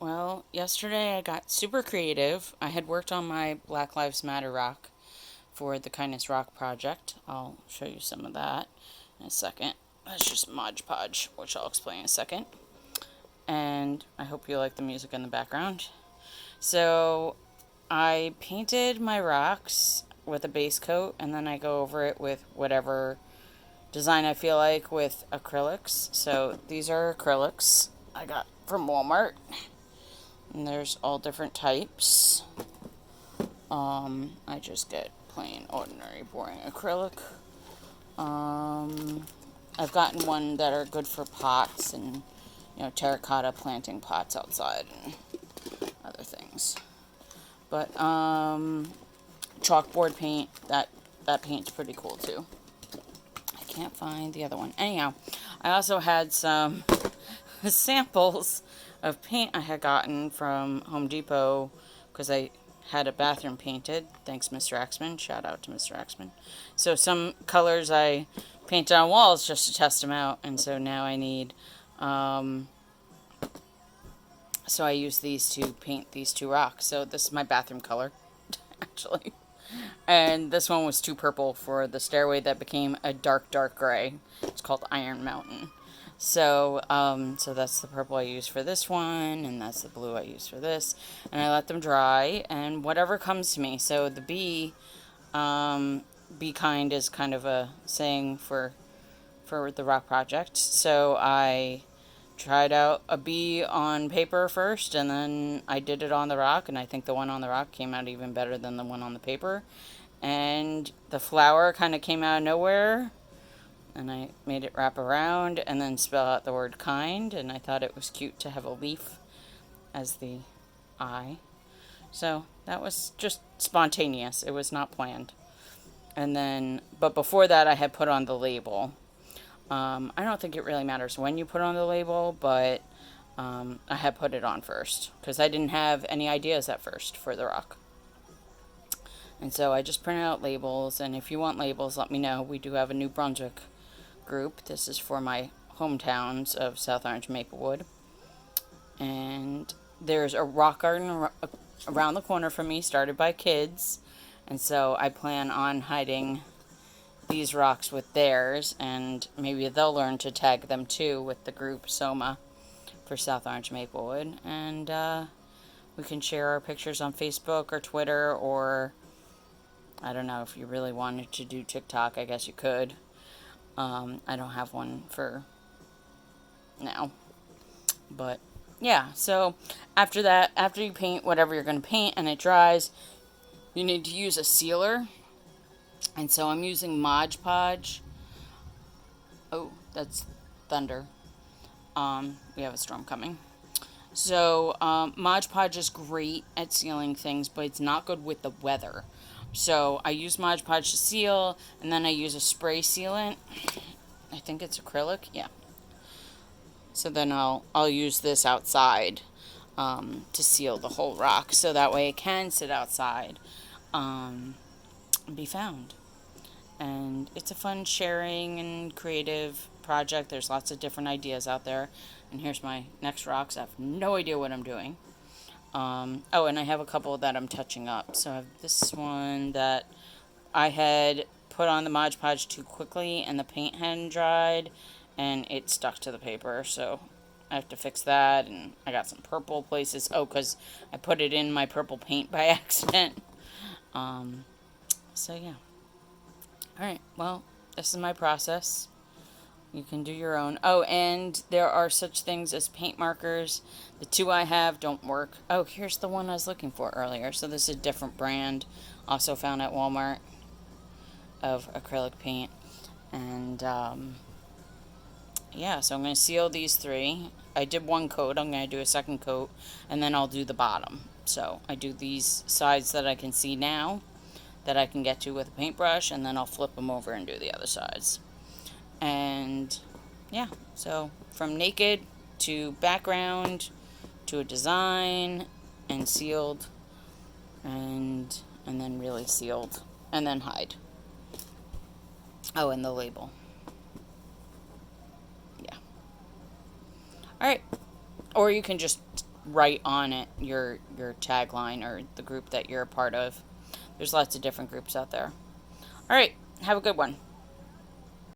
Well, yesterday I got super creative. I had worked on my Black Lives Matter rock for the Kindness Rock project. I'll show you some of that in a second. That's just Mod Podge, which I'll explain in a second. And I hope you like the music in the background. So, I painted my rocks with a base coat, and then I go over it with whatever design I feel like with acrylics. So, these are acrylics I got from Walmart. And there's all different types. I just get plain, ordinary, boring acrylic. I've gotten one that are good for pots and, terracotta planting pots outside and other things. But, chalkboard paint, that paint's pretty cool too. I can't find the other one. Anyhow, I also had some samples of paint I had gotten from Home Depot because I had a bathroom painted. Thanks, Mr. Axman. Shout out to Mr. Axman. So some colors I painted on walls just to test them out, and so now I need. So I use these to paint these two rocks. So this is my bathroom color, actually. And this one was too purple for the stairway that became a dark, dark gray. It's called Iron Mountain. So that's the purple I use for this one, and that's the blue I use for this. And I let them dry, and whatever comes to me. So the be kind is kind of a saying for the rock project. So I tried out a bee on paper first, and then I did it on the rock, and I think the one on the rock came out even better than the one on the paper. And the flower kind of came out of nowhere, and I made it wrap around and then spell out the word kind, and I thought it was cute to have a leaf as the eye. So that was just spontaneous. It was not planned. And then, but before that, I had put on the label. I don't think it really matters when you put on the label, but I had put it on first because I didn't have any ideas at first for the rock. And so I just printed out labels, and if you want labels, let me know. We do have a New Brunswick group. This is for my hometowns of South Orange, Maplewood. And there's a rock garden around the corner from me, started by kids. And so I plan on hiding these rocks with theirs, and maybe they'll learn to tag them too with the group Soma for South Orange, Maplewood. And we can share our pictures on Facebook or Twitter, or I don't know, if you really wanted to do TikTok, I guess you could. I don't have one for now. But yeah, so after that, after you paint whatever you're going to paint and it dries, you need to use a sealer. And so I'm using Mod Podge. Oh, that's thunder. We have a storm coming. So Mod Podge is great at sealing things, but it's not good with the weather. So I use Mod Podge to seal, and then I use a spray sealant. I think it's acrylic. Yeah. So then I'll use this outside to seal the whole rock, so that way it can sit outside and be found. And it's a fun sharing and creative project. There's lots of different ideas out there. And here's my next rocks. I have no idea what I'm doing. And I have a couple that I'm touching up. So I have this one that I had put on the Mod Podge too quickly, and the paint hadn't dried, and it stuck to the paper. So I have to fix that. And I got some purple places. Oh, because I put it in my purple paint by accident. So yeah. Alright, well, this is my process. You can do your own. Oh, and there are such things as paint markers. The two I have don't work. Oh, here's the one I was looking for earlier. So this is a different brand, also found at Walmart, of acrylic paint. And, yeah, so I'm going to seal these three. I did one coat. I'm going to do a second coat, and then I'll do the bottom. So I do these sides that I can see now, that I can get to with a paintbrush, and then I'll flip them over and do the other sides. And yeah, so from naked to background to a design and sealed, and then really sealed, and then hide. Oh, and the label. Yeah. Alright. Or you can just write on it your tagline or the group that you're a part of. There's lots of different groups out there. All right, have a good one.